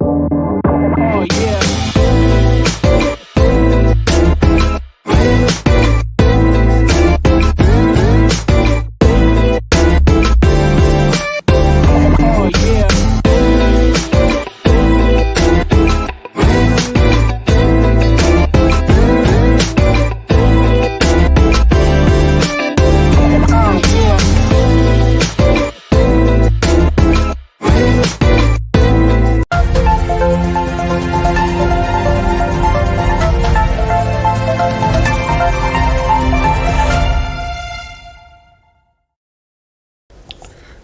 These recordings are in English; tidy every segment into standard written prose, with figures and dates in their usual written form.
Oh yeah. Oh yeah. Oh yeah.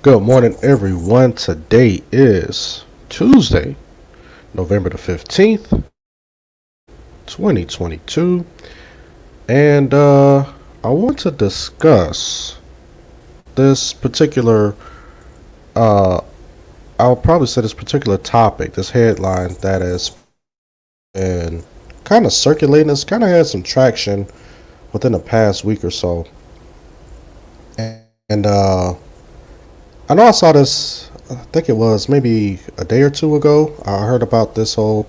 Good morning, everyone. Today is Tuesday, November the 15th, 2022. And I want to discuss this particular, uh, I'll probably say this particular topic, this headline that has been kind of circulating. It's kind of had some traction within the past week or so. And I know I saw this. I think it was maybe a day or two ago. I heard about this whole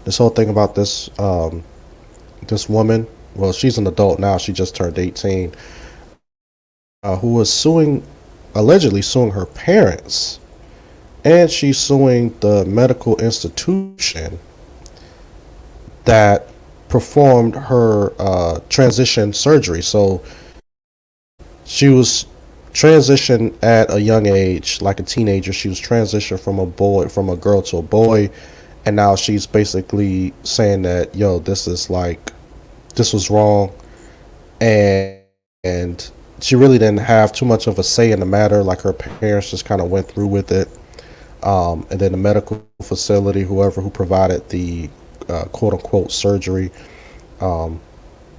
thing about this woman. Well, she's an adult now. She just turned 18. Who was allegedly suing her parents, and she's suing the medical institution that performed her transition surgery. So she was transitioned at a young age, like a teenager. She was transitioned from a girl to a boy, and now she's basically saying that, yo, this was wrong, and and she really didn't have too much of a say in the matter. Like, her parents just kind of went through with it, and then the medical facility, who provided the quote unquote surgery, um,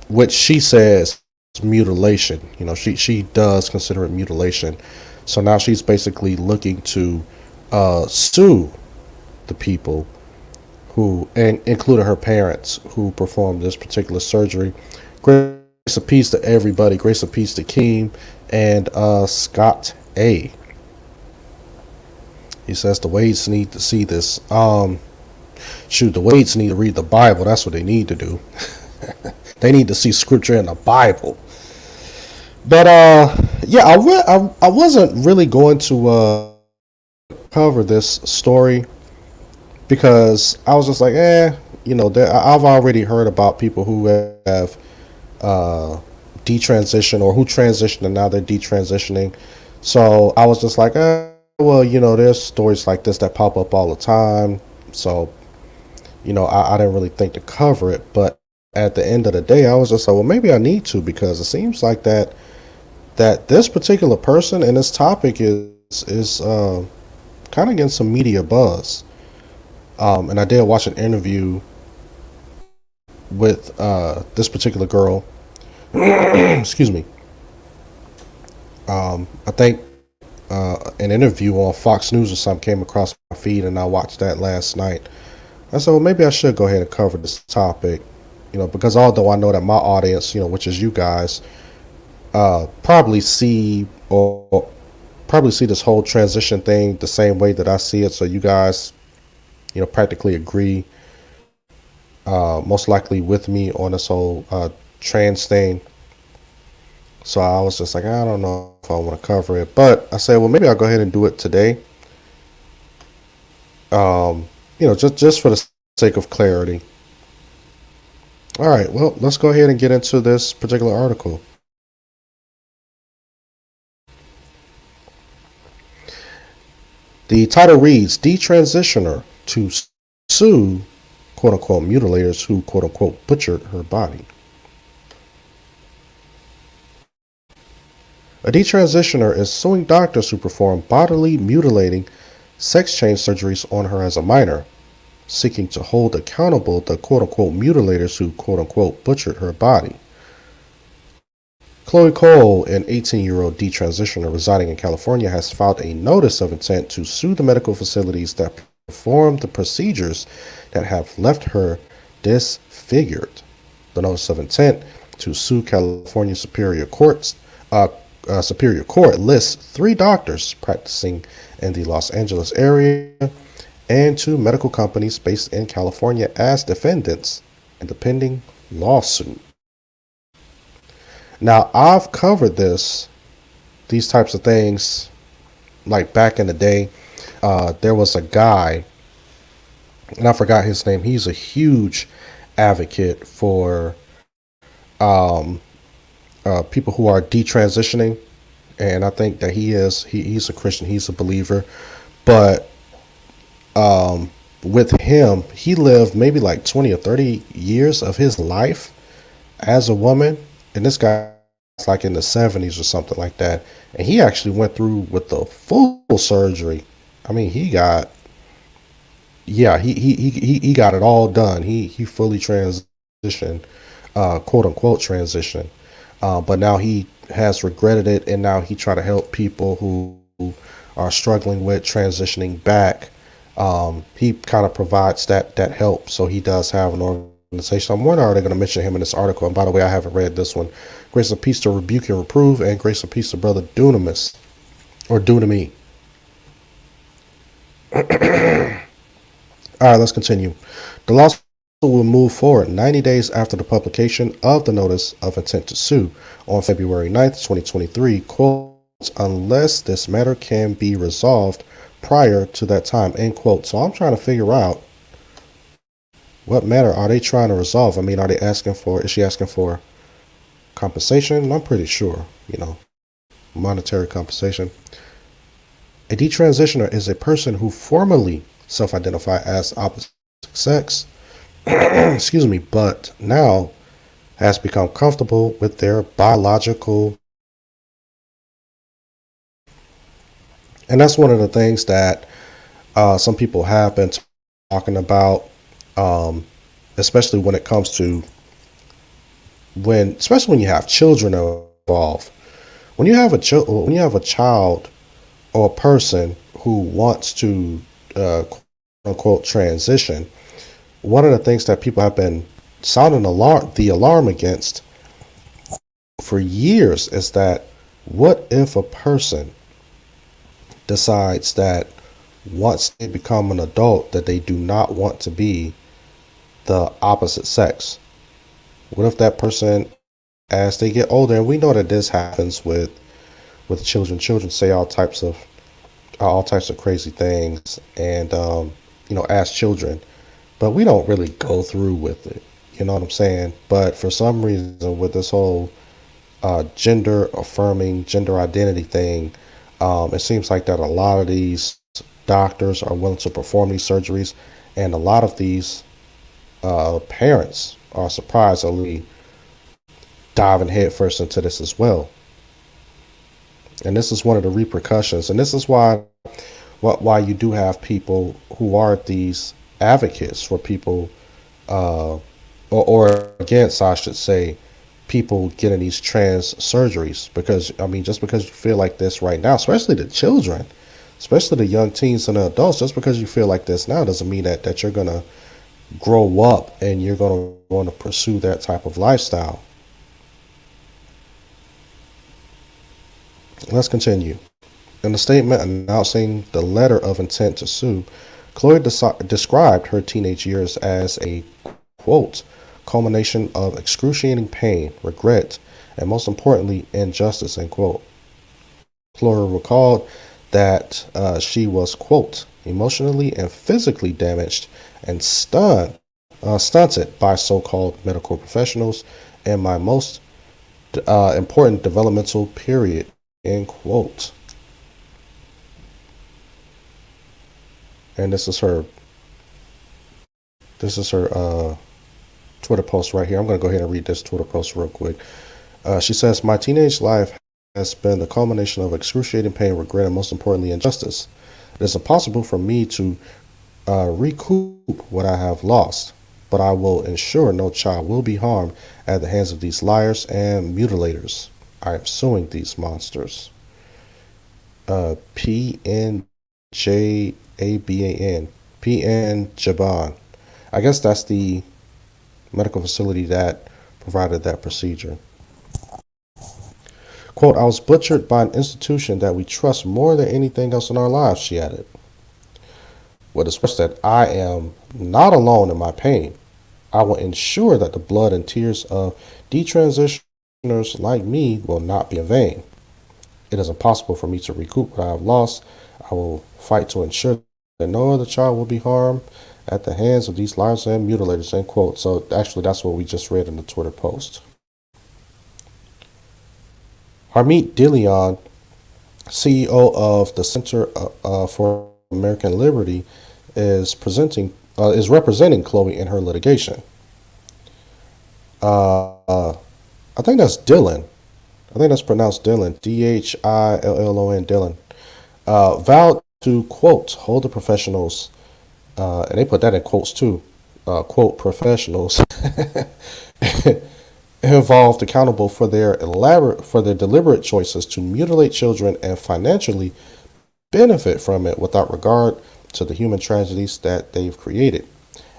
which she says mutilation. She does consider it mutilation. So now she's basically looking to sue the people who, and including her parents, who performed this particular surgery. Grace of peace to everybody. Grace of peace to Keem and Scott A. He says the Wades need to see this. The Wades need to read the Bible. That's what they need to do. They need to see scripture in the Bible. But yeah, I wasn't really going to cover this story because I was just like, I've already heard about people who have detransitioned, or who transitioned and now they're detransitioning. So I was just like, well, there's stories like this that pop up all the time. So, I didn't really think to cover it. But at the end of the day, I was just like, well, maybe I need to, because it seems like that this particular person and this topic is kind of getting some media buzz. And I did watch an interview with this particular girl. Excuse me. I think an interview on Fox News or something came across my feed, and I watched that last night. I said, well, maybe I should go ahead and cover this topic, because although I know that my audience, which is you guys, probably see this whole transition thing the same way that I see it. So you guys, practically agree, most likely with me on this whole trans thing. So I was just like, I don't know if I want to cover it, but I said, well, maybe I'll go ahead and do it today. Just for the sake of clarity. All right, well, let's go ahead and get into this particular article. The title reads, Detransitioner to sue quote unquote mutilators who quote unquote butchered her body. A detransitioner is suing doctors who perform bodily mutilating sex change surgeries on her as a minor, seeking to hold accountable the quote unquote mutilators who quote unquote butchered her body. Chloe Cole, an 18-year-old detransitioner residing in California, has filed a notice of intent to sue the medical facilities that perform the procedures that have left her disfigured. The notice of intent to sue California Superior Court lists 3 doctors practicing in the Los Angeles area and two medical companies based in California as defendants in the pending lawsuit. Now, I've covered these types of things like back in the day. There was a guy, and I forgot his name. He's a huge advocate for um, people who are detransitioning, and I think that he's a Christian. He's a believer, but um, with him, he lived maybe like 20 or 30 years of his life as a woman, and this guy's like in the 70s or something like that, and he actually went through with the full surgery. I mean, he got yeah, he got it all done. He fully transitioned, quote unquote transition. But now he has regretted it, and now he try to help people who are struggling with transitioning back. He kind of provides that help. So he does have an organization. I'm wondering, are they going to mention him in this article? And by the way, I haven't read this one. Grace and peace to rebuke and reprove, and grace and peace to brother Dunamis or Dunami. All right, let's continue. The lawsuit will move forward 90 days after the publication of the notice of intent to sue on February 9th, 2023, quote, unless this matter can be resolved prior to that time, end quote. So I'm trying to figure out what matter are they trying to resolve? I mean, is she asking for compensation? I'm pretty sure, monetary compensation. A detransitioner is a person who formerly self-identify as opposite sex, excuse me, but now has become comfortable with their biological. And that's one of the things that some people have been talking about, um, especially when it comes to especially when you have children involved. When you have a child or a person who wants to quote unquote transition, one of the things that people have been sounding the alarm against for years is that what if a person decides that once they become an adult that they do not want to be the opposite sex? What if that person, as they get older, and we know that this happens with children say all types of crazy things, and as children, but we don't really go through with it. You know what I'm saying? But for some reason, with this whole gender affirming, gender identity thing, it seems like that a lot of these doctors are willing to perform these surgeries, and a lot of these parents are surprisingly diving headfirst into this as well. And this is one of the repercussions, and this is why you do have people who are these advocates for people, or against, I should say, people getting these trans surgeries. Because I mean, just because you feel like this right now, especially the children, especially the young teens and the adults, just because you feel like this now doesn't mean that you're gonna grow up and you're gonna want to pursue that type of lifestyle. Let's continue. In a statement announcing the letter of intent to sue, Chloe described her teenage years as a, quote, culmination of excruciating pain, regret, and most importantly, injustice, end quote. Chloe recalled that she was, quote, emotionally and physically damaged and stunted by so-called medical professionals in my most important developmental period, end quote. And this is her Twitter post right here. I'm going to go ahead and read this Twitter post real quick. She says, my teenage life has been the culmination of excruciating pain, regret, and most importantly, injustice. It is impossible for me to recoup what I have lost, but I will ensure no child will be harmed at the hands of these liars and mutilators. I am suing these monsters. PNJABAN. PN Jaban. I guess that's the medical facility that provided that procedure. Quote, I was butchered by an institution that we trust more than anything else in our lives, she added. What is worse, that I am not alone in my pain. I will ensure that the blood and tears of detransitioners like me will not be in vain. It is impossible for me to recoup what I have lost. I will fight to ensure that no other child will be harmed at the hands of these liars and mutilators, end quote. So actually, that's what we just read in the Twitter post. Harmeet Dilion, CEO of the Center for American Liberty, is representing Chloe in her litigation. I think that's Dylan. I think that's pronounced Dylan. Dhillon. Dylan. Vowed to, quote, hold the professionals, and they put that in quotes too, quote, professionals, involved accountable for their deliberate choices to mutilate children and financially benefit from it without regard to the human tragedies that they've created.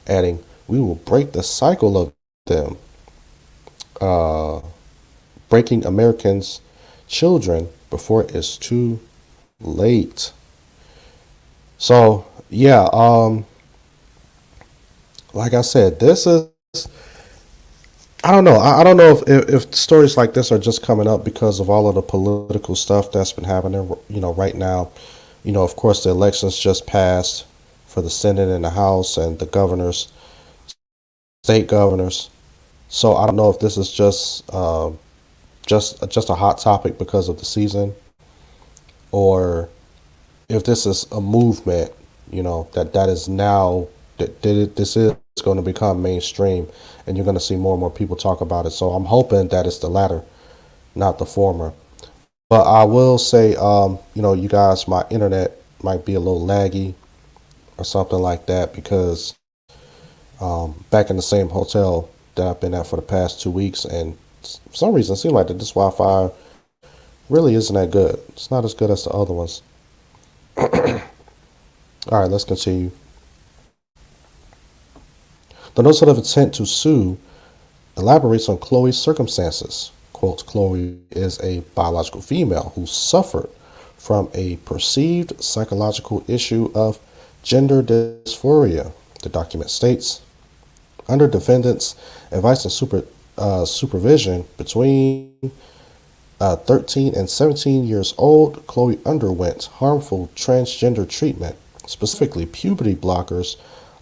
Adding, we will break the cycle of them, uh, breaking Americans' children before it's too late. So yeah, like I said, this is, I don't know. I don't know if stories like this are just coming up because of all of the political stuff that's been happening, right now. Of course, the elections just passed for the Senate and the House and the governors, state governors. So I don't know if this is just a hot topic because of the season, or if this is a movement, that is now that this is going to become mainstream, and you're going to see more and more people talk about it. So I'm hoping that it's the latter, not the former. But I will say, you guys, my internet might be a little laggy or something like that because back in the same hotel that I've been at for the past 2 weeks, and for some reason it seems like that this Wi-Fi really isn't that good. It's not as good as the other ones. All right, let's continue. The notice of intent to sue elaborates on Chloe's circumstances. Quote, Chloe is a biological female who suffered from a perceived psychological issue of gender dysphoria. The document states, under defendant's advice and supervision between 13 and 17 years old, Chloe underwent harmful transgender treatment, specifically puberty blockers,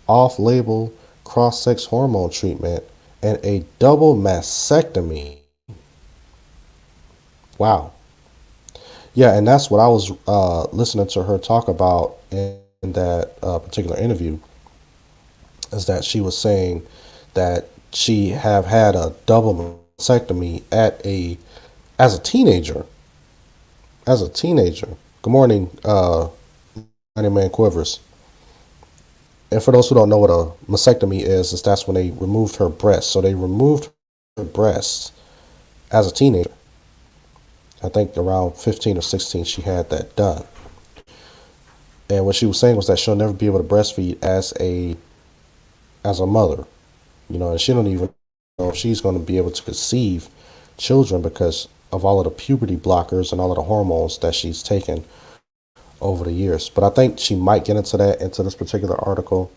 off-label cross-sex hormone treatment, and a double mastectomy. Wow. Yeah, and that's what I was listening to her talk about in that particular interview, is that she was saying that she have had a double mastectomy as a teenager. As a teenager. Good morning, Mighty Man Quivers. And for those who don't know what a mastectomy is that's when they removed her breasts. So they removed her breasts as a teenager. I think around 15 or 16 she had that done. And what she was saying was that she'll never be able to breastfeed as a mother. And she don't even know if she's going to be able to conceive children because of all of the puberty blockers and all of the hormones that she's taken over the years. But I think she might get into this particular article.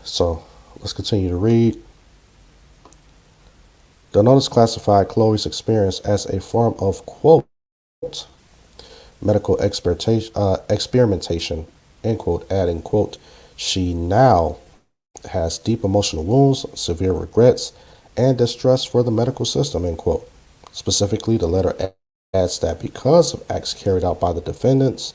So let's continue to read. The notice classified Chloe's experience as a form of, quote, medical experimentation, end quote, adding, quote, she now has deep emotional wounds, severe regrets, and distrust for the medical system, end quote. Specifically, the letter adds that because of acts carried out by the defendants,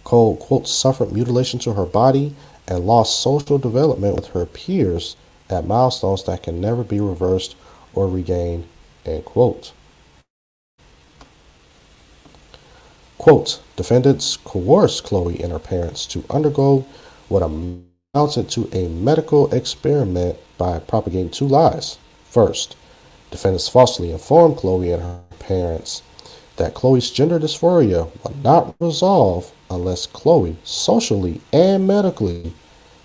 Cole, quote, suffered mutilation to her body and lost social development with her peers at milestones that can never be reversed or regained, end quote. Quote, defendants coerced Chloe and her parents to undergo what amounted to a medical experiment by propagating two lies. First, defendants falsely informed Chloe and her parents that Chloe's gender dysphoria would not resolve unless Chloe socially and medically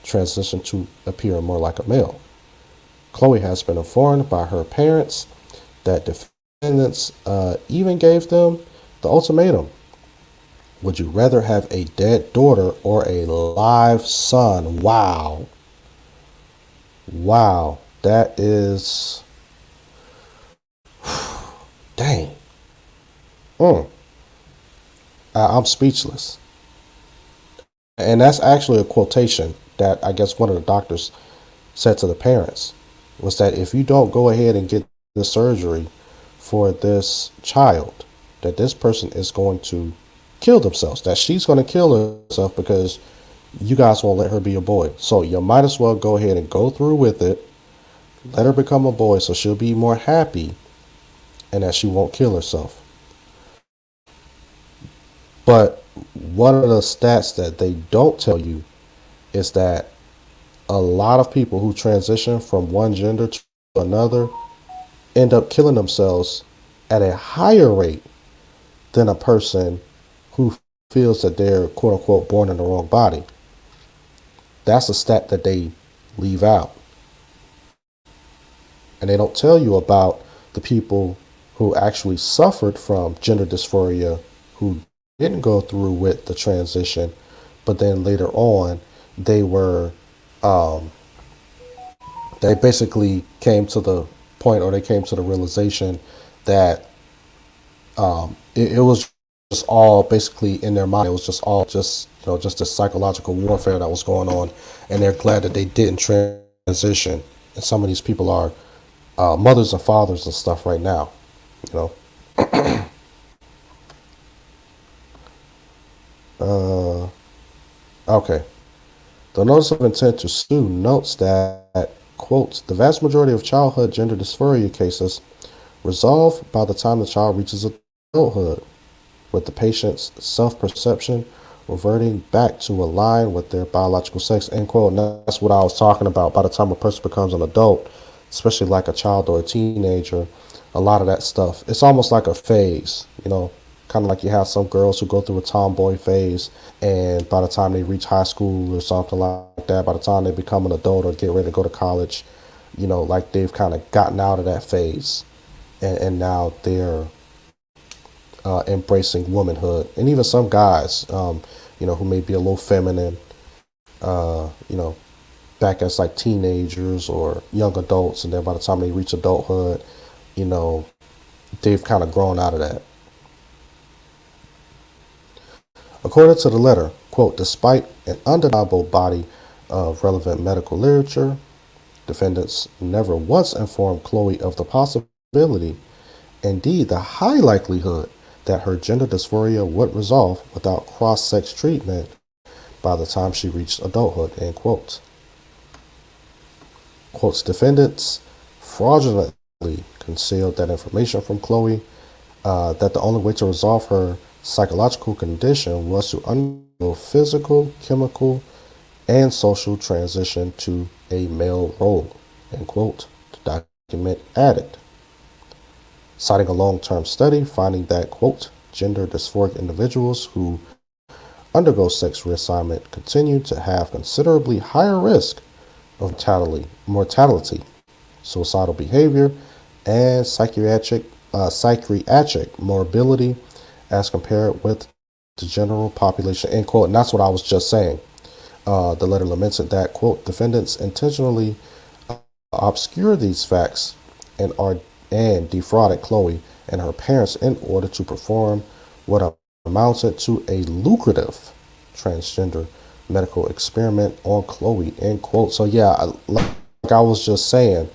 transitioned to appear more like a male. Chloe has been informed by her parents that defendants even gave them the ultimatum. Would you rather have a dead daughter or a live son? Wow. Wow. That is. Dang. Mm. I'm speechless. And that's actually a quotation that I guess one of the doctors said to the parents was that if you don't go ahead and get the surgery for this child, that this person is going to kill themselves, that she's going to kill herself because you guys won't let her be a boy. So you might as well go ahead and go through with it, let her become a boy so she'll be more happy and that she won't kill herself. But one of the stats that they don't tell you is that a lot of people who transition from one gender to another end up killing themselves at a higher rate than a person who feels that they're quote unquote born in the wrong body. That's a stat that they leave out. And they don't tell you about the people who actually suffered from gender dysphoria who didn't go through with the transition, but then later on they were um, they basically came to the point, or they came to the realization that it was just all basically in their mind. It was just all just just this psychological warfare that was going on, and they're glad that they didn't transition. And some of these people are mothers and fathers and stuff right now. You know. Uh, okay. The notice of intent to sue notes that, quote, the vast majority of childhood gender dysphoria cases resolve by the time the child reaches adulthood, with the patient's self-perception reverting back to align with their biological sex, end quote. And that's what I was talking about. By the time a person becomes an adult, especially like a child or a teenager, a lot of that stuff, it's almost like a phase, kind of like you have some girls who go through a tomboy phase, and by the time they reach high school or something like that, by the time they become an adult or get ready to go to college, like they've kind of gotten out of that phase, and now they're embracing womanhood. And even some guys, who may be a little feminine, uh, you know, back as like teenagers or young adults, and then by the time they reach adulthood, you know, they've kind of grown out of that. According to the letter, quote, despite an undeniable body of relevant medical literature, defendants never once informed Chloe of the possibility, indeed the high likelihood, that her gender dysphoria would resolve without cross-sex treatment by the time she reached adulthood, end quote. Quotes, defendants fraudulently concealed that information from Chloe, that the only way to resolve her psychological condition was to undergo physical, chemical, and social transition to a male role, end quote. The document added, citing a long-term study finding that, quote, gender dysphoric individuals who undergo sex reassignment continue to have considerably higher risk of mortality, suicidal behavior, and psychiatric morbidity as compared with the general population, end quote. And that's what I was just saying. The letter lamented that, quote, defendants intentionally obscure these facts and defrauded Chloe and her parents in order to perform what amounted to a lucrative transgender medical experiment on Chloe, end quote. So yeah, like I was just saying,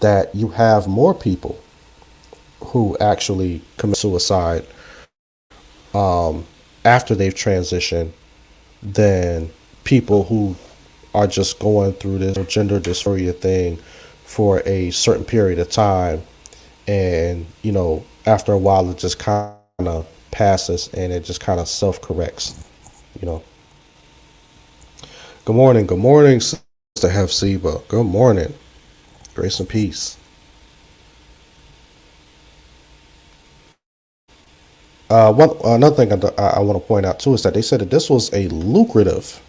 that you have more people who actually commit suicide after they've transitioned than people who are just going through this gender dysphoria thing for a certain period of time, and after a while it just kind of passes and it just kind of self-corrects. you know good morning, Sister Hefzeba. Good morning. Grace and peace. One another thing I want to point out too is that they said that this was a lucrative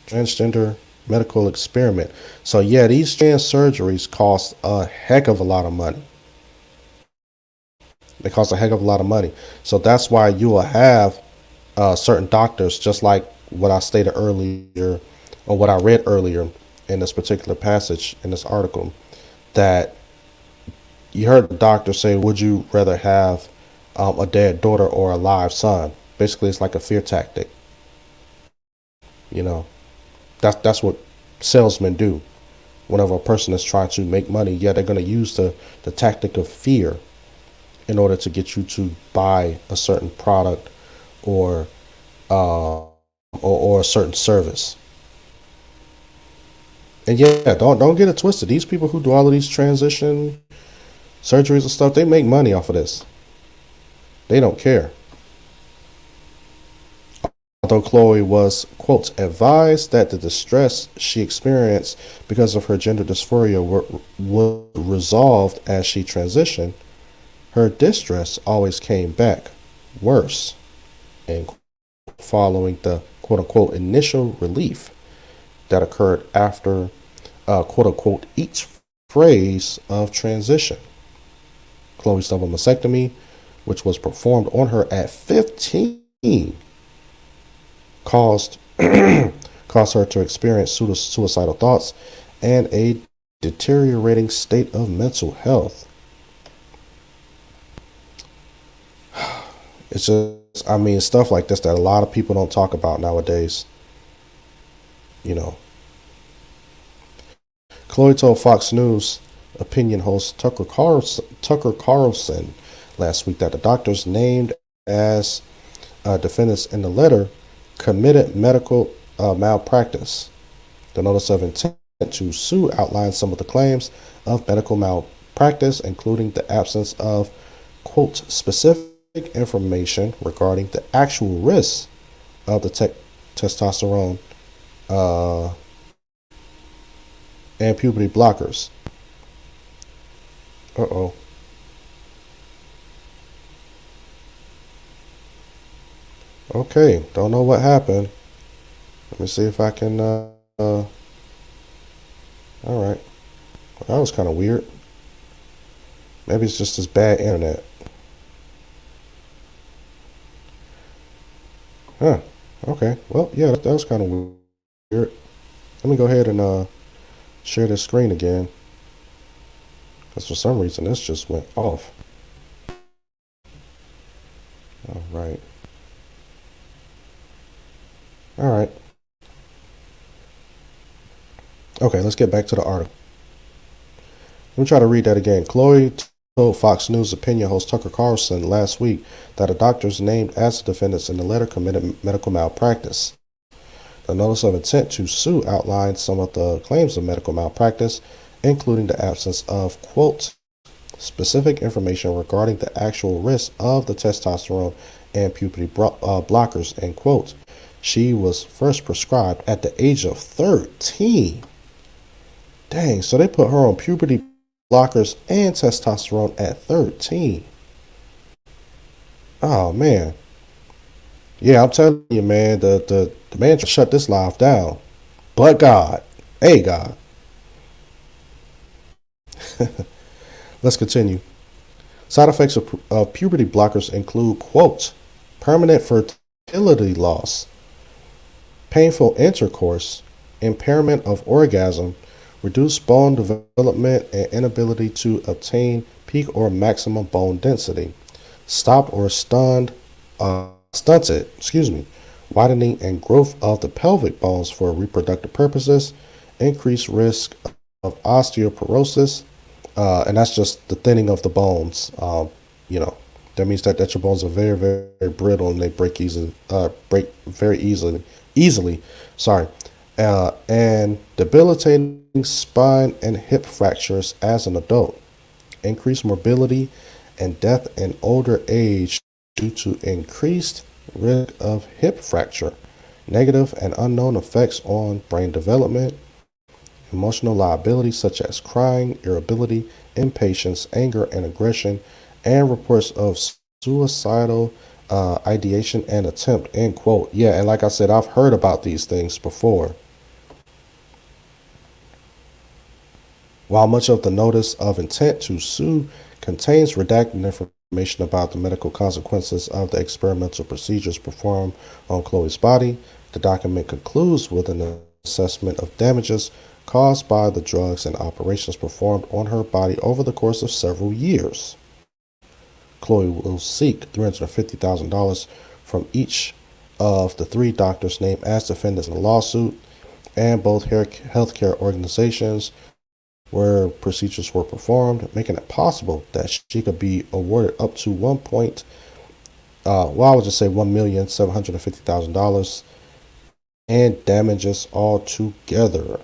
transgender medical experiment. So yeah, these trans surgeries cost a heck of a lot of money. They cost a heck of a lot of money. So that's why you will have certain doctors, just like what I stated earlier, or what I read earlier in this particular passage in this article, that you heard the doctor say, "Would you rather have a dead daughter or a live son?" Basically, it's like a fear tactic. You know, that's what salesmen do. Whenever a person is trying to make money, yeah, they're going to use the tactic of fear in order to get you to buy a certain product or or a certain service. And yeah, don't get it twisted. These people who do all of these transition surgeries and stuff, they make money off of this. They don't care. Although Chloe was, quote, advised that the distress she experienced because of her gender dysphoria were resolved as she transitioned, her distress always came back worse, and following the quote unquote initial relief that occurred after quote unquote each phase of transition. Chloe's double mastectomy, which was performed on her at 15, caused caused her to experience suicidal thoughts and a deteriorating state of mental health. It's just, I mean, stuff like this that a lot of people don't talk about nowadays. You know, Chloe told Fox News opinion host Tucker Carlson last week that the doctors named as defendants in the letter committed medical malpractice. The notice of intent to sue outlines some of the claims of medical malpractice, including the absence of, quote, specific information regarding the actual risks of the testosterone uh, and puberty blockers. Uh-oh. Okay, don't know what happened. Let me see if I can, all right. That was kind of weird. Maybe it's just this bad internet. Huh. Okay. Well, yeah, that was kind of weird. Let me go ahead and share this screen again. Because for some reason this just went off. All right. All right. Okay, let's get back to the article. Let me try to read that again. Chloe told Fox News opinion host Tucker Carlson last week that the doctors named as the defendants in the letter committed medical malpractice. The notice of intent to sue outlines some of the claims of medical malpractice, including the absence of, quote, specific information regarding the actual risks of the testosterone and puberty blockers, end quote. She was first prescribed at the age of 13. Dang, so they put her on puberty blockers and testosterone at 13. Oh, man. Yeah, I'm telling you, man, the man shut this live down. But God. Hey, God. Let's continue. Side effects of puberty blockers include, quote, permanent fertility loss, painful intercourse, impairment of orgasm, reduced bone development and inability to obtain peak or maximum bone density, stopped or stunted, widening and growth of the pelvic bones for reproductive purposes, increased risk of osteoporosis, and that's just the thinning of the bones. You know, that means that your bones are very, very brittle and they break very easily. Sorry, and debilitating spine and hip fractures as an adult, increased morbidity and death in older age due to increased risk of hip fracture, negative and unknown effects on brain development, emotional liability such as crying, irritability, impatience, anger, and aggression, and reports of suicidal ideation and attempt, end quote. Yeah, and like I said, I've heard about these things before. While much of the notice of intent to sue contains redacted information about the medical consequences of the experimental procedures performed on Chloe's body. The document concludes with an assessment of damages caused by the drugs and operations performed on her body over the course of several years. Chloe will seek $350,000 from each of the three doctors named as defendants in the lawsuit, and both healthcare organizations where procedures were performed, making it possible that she could be awarded up to I would just say $1,750,000 and damages altogether.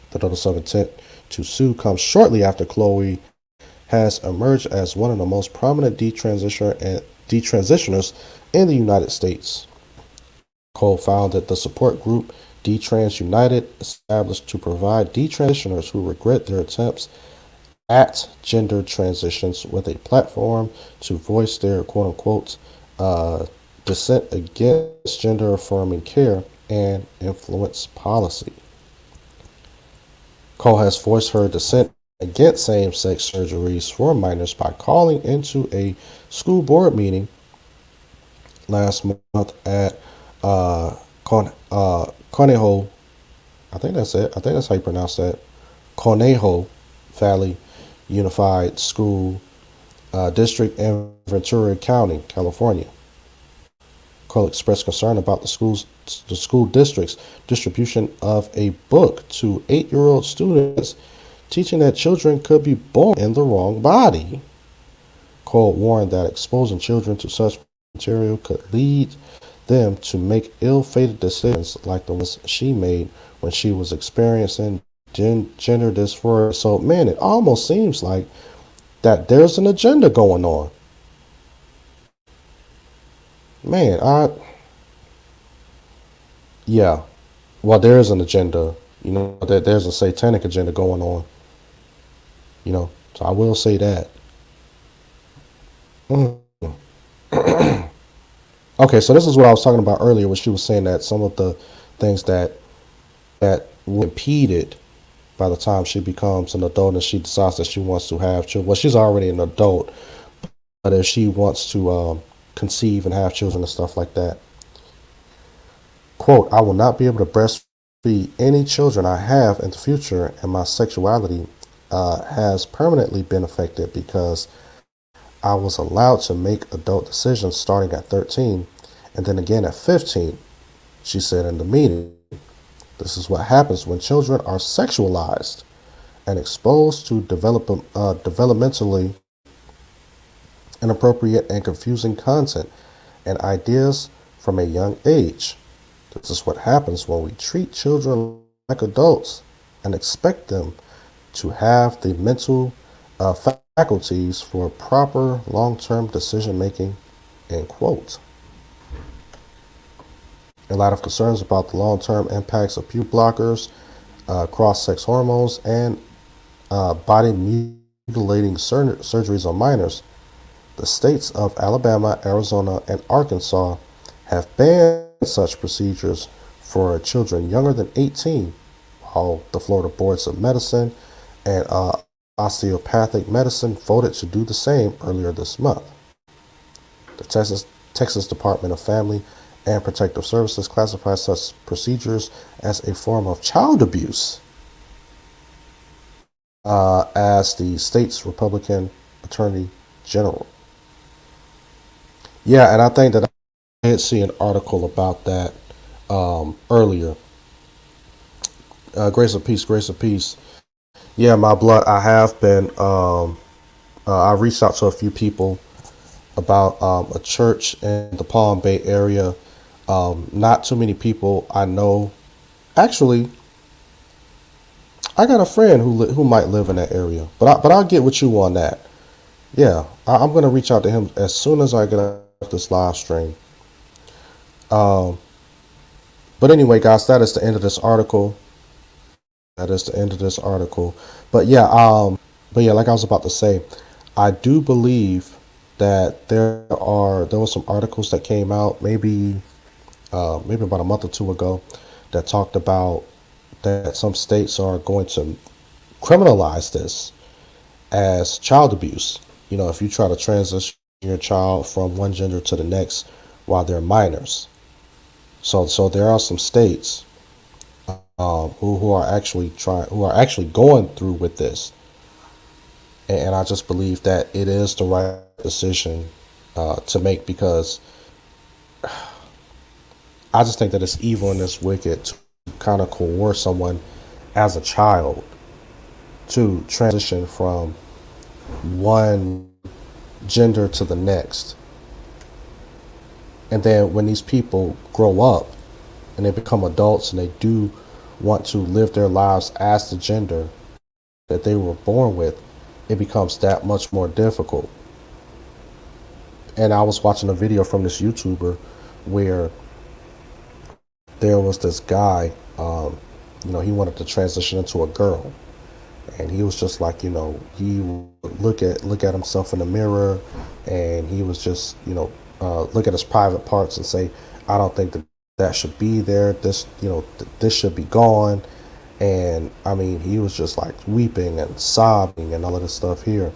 The notice of intent to sue comes shortly after Chloe has emerged as one of the most prominent detransitioners in the United States. Cole founded the support group Detrans United, established to provide detransitioners who regret their attempts at gender transitions with a platform to voice their quote-unquote dissent against gender affirming care and influence policy. Cole has voiced her dissent against same-sex surgeries for minors by calling into a school board meeting last month at Conejo. I think that's it. I think that's how you pronounce that. Conejo Valley Unified School District in Ventura County, California. Cole expressed concern about the school district's distribution of a book to 8-year-old students, teaching that children could be born in the wrong body. Cole warned that exposing children to such material could lead them to make ill-fated decisions like the ones she made when she was experiencing gender dysphoria. So, man, it almost seems like that there's an agenda going on. Man, yeah, well, there is an agenda. There's a satanic agenda going on. So I will say that. Mm. Okay, so this is what I was talking about earlier, when she was saying that some of the things that were impeded by the time she becomes an adult and she decides that she wants to have children. Well, she's already an adult, but if she wants to conceive and have children and stuff like that. Quote, I will not be able to breastfeed any children I have in the future, and my sexuality has permanently been affected because I was allowed to make adult decisions starting at 13 and then again at 15, she said in the meeting. This is what happens when children are sexualized and exposed to developmentally inappropriate and confusing content and ideas from a young age. This is what happens when we treat children like adults and expect them to have the mental faculties for proper long-term decision making, end quote. A lot of concerns about the long-term impacts of puberty blockers, cross-sex hormones, and body mutilating surgeries on minors. The states of Alabama, Arizona, and Arkansas have banned such procedures for children younger than 18, while the Florida Boards of Medicine and Osteopathic Medicine voted to do the same earlier this month. The Texas Department of Family and Protective Services classifies such procedures as a form of child abuse, as the state's Republican Attorney General. Yeah, and I think that I did see an article about that earlier. Grace of peace, grace of peace. Yeah, my blood. I have been. I reached out to a few people about a church in the Palm Bay area. Not too many people I know. Actually, I got a friend who might live in that area, but I'll get with you on that. Yeah, I'm gonna reach out to him as soon as I get off this live stream. Um, but anyway, guys, that is the end of this article. That is the end of this article. But yeah, like I was about to say, I do believe that there were some articles that came out maybe about a month or two ago that talked about that some states are going to criminalize this as child abuse. if you try to transition your child from one gender to the next while they're minors. So there are some states who are actually going through with this, and I just believe that it is the right decision to make, because I just think that it's evil and it's wicked to kind of coerce someone as a child to transition from one gender to the next. And then when these people grow up and they become adults and they do want to live their lives as the gender that they were born with, it becomes that much more difficult. And I was watching a video from this YouTuber where there was this guy, he wanted to transition into a girl, and he was just like, he would look at himself in the mirror, and he was just, look at his private parts and say, I don't think that should be there. This should be gone. And I mean, he was just like weeping and sobbing and all of this stuff here.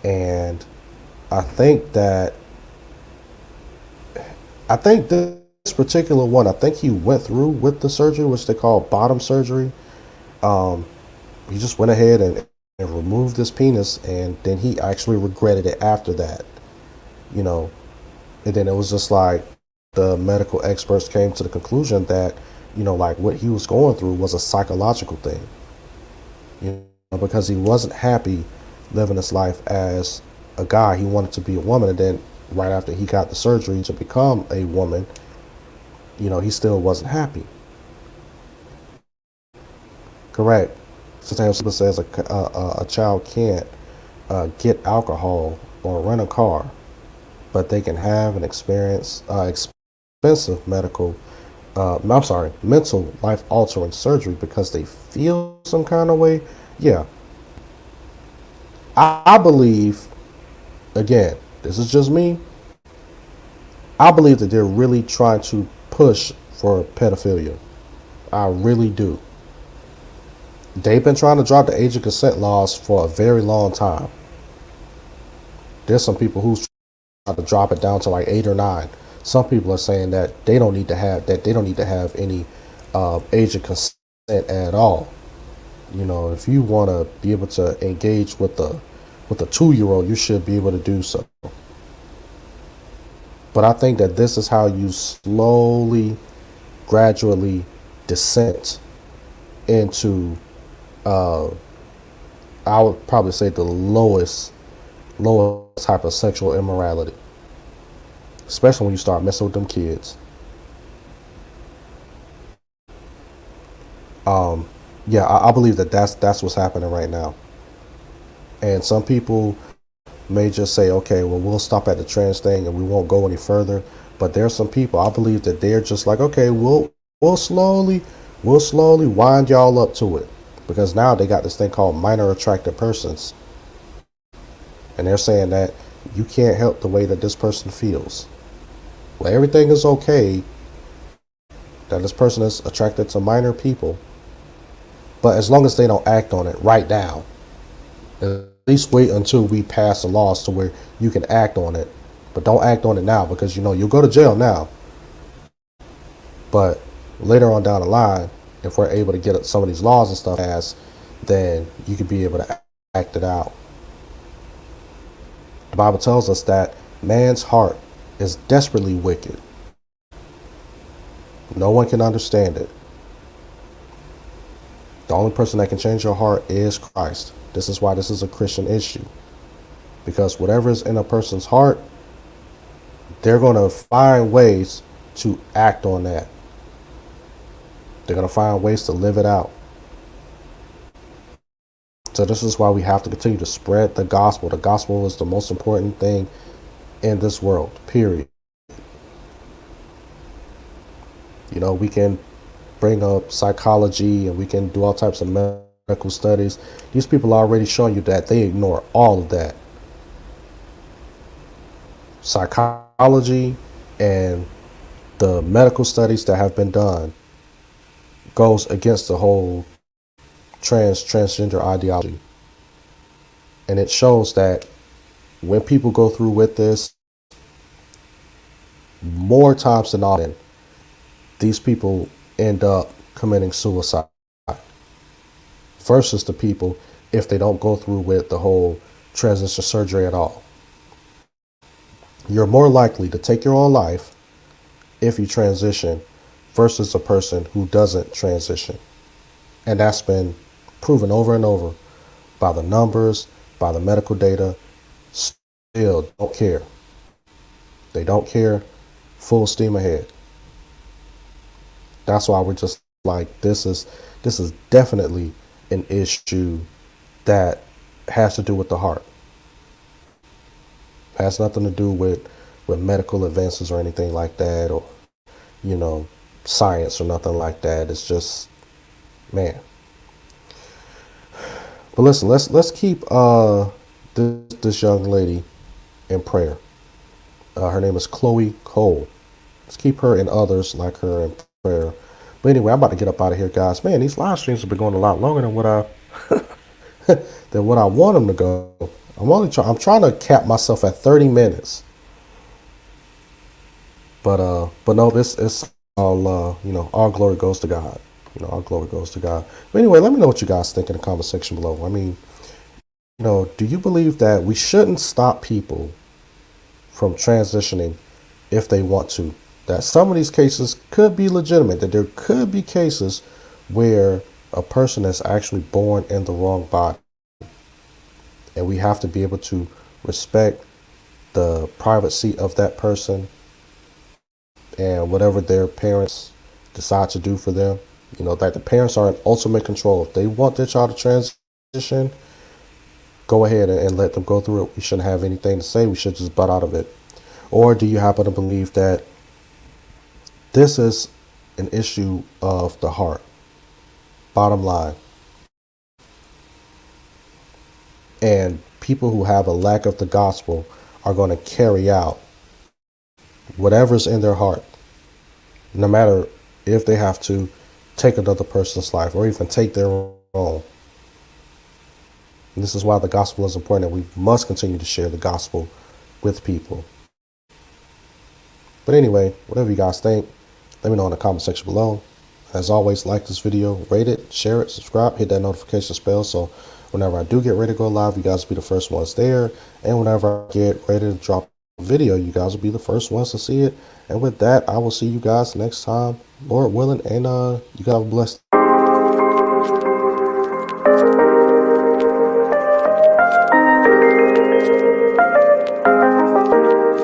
And I think that this particular one, I think he went through with the surgery, which they call bottom surgery. He just went ahead and removed his penis, and then he actually regretted it after that. you know, and then it was just like the medical experts came to the conclusion that, like what he was going through was a psychological thing, because he wasn't happy living his life as a guy. He wanted to be a woman. And then right after he got the surgery to become a woman, he still wasn't happy. Correct. Sometimes people says a child can't get alcohol or rent a car, but they can have an expensive mental life altering surgery because they feel some kind of way. Yeah, I believe, again, this is just me. I believe that they're really trying to push for pedophilia. I really do. They've been trying to drop the age of consent laws for a very long time. There's some people who's trying to drop it down to like 8 or 9. Some people are saying that they don't need to have any age of consent at all. If you want to be able to engage with a 2-year-old, you should be able to do so. But I think that this is how you slowly, gradually descent into, I would probably say, the lowest type of sexual immorality, especially when you start messing with them kids. Yeah, I believe that that's what's happening right now. And some people may just say, okay, well, we'll stop at the trans thing and we won't go any further. But there's some people, I believe, that they're just like, okay, we'll slowly wind y'all up to it, because now they got this thing called minor attracted persons, and they're saying that you can't help the way that this person feels. Well, everything is okay that this person is attracted to minor people, but as long as they don't act on it right now, at least wait until we pass the laws to where you can act on it. But don't act on it now, because you'll go to jail now. But later on down the line, if we're able to get some of these laws and stuff passed, then you could be able to act it out. The Bible tells us that man's heart is desperately wicked. No one can understand it. The only person that can change your heart is Christ. This is why this is a Christian issue. Because whatever is in a person's heart, they're going to find ways to act on that. They're going to find ways to live it out. So this is why we have to continue to spread the gospel. The gospel is the most important thing in this world, period. We can bring up psychology and we can do all types of medical studies. These people are already showing you that they ignore all of that. Psychology and the medical studies that have been done goes against the whole transgender ideology. And it shows that when people go through with this, more times than often, these people end up committing suicide versus the people if they don't go through with the whole transition surgery at all. You're more likely to take your own life if you transition versus a person who doesn't transition. And that's been proven over and over by the numbers, by the medical data. Still don't care. They don't care. Full steam ahead. That's why we're just like, this is definitely an issue that has to do with the heart. Has nothing to do with medical advances or anything like that, or science or nothing like that. It's just, man. But listen, let's keep this young lady in prayer. Her name is Chloe Cole. Let's keep her and others like her in prayer. But anyway, I'm about to get up out of here, guys. Man, these live streams have been going a lot longer than what I want them to go. I'm trying to cap myself at 30 minutes. But no, this is all all glory goes to God. All glory goes to God. But anyway, let me know what you guys think in the comment section below. I mean, do you believe that we shouldn't stop people from transitioning if they want to? That some of these cases could be legitimate, that there could be cases where a person is actually born in the wrong body. And we have to be able to respect the privacy of that person and whatever their parents decide to do for them. That the parents are in ultimate control. If they want their child to transition, go ahead and let them go through it. We shouldn't have anything to say. We should just butt out of it. Or do you happen to believe that this is an issue of the heart? Bottom line. And people who have a lack of the gospel are going to carry out whatever's in their heart, no matter if they have to take another person's life or even take their own. And this is why the gospel is important, and we must continue to share the gospel with people. But anyway, whatever you guys think, let me know in the comment section below. As always, like this video, rate it, share it, subscribe, hit that notification bell so whenever I do get ready to go live, you guys will be the first ones there. And whenever I get ready to drop a video, you guys will be the first ones to see it. And with that, I will see you guys next time, Lord willing, and you guys are blessed.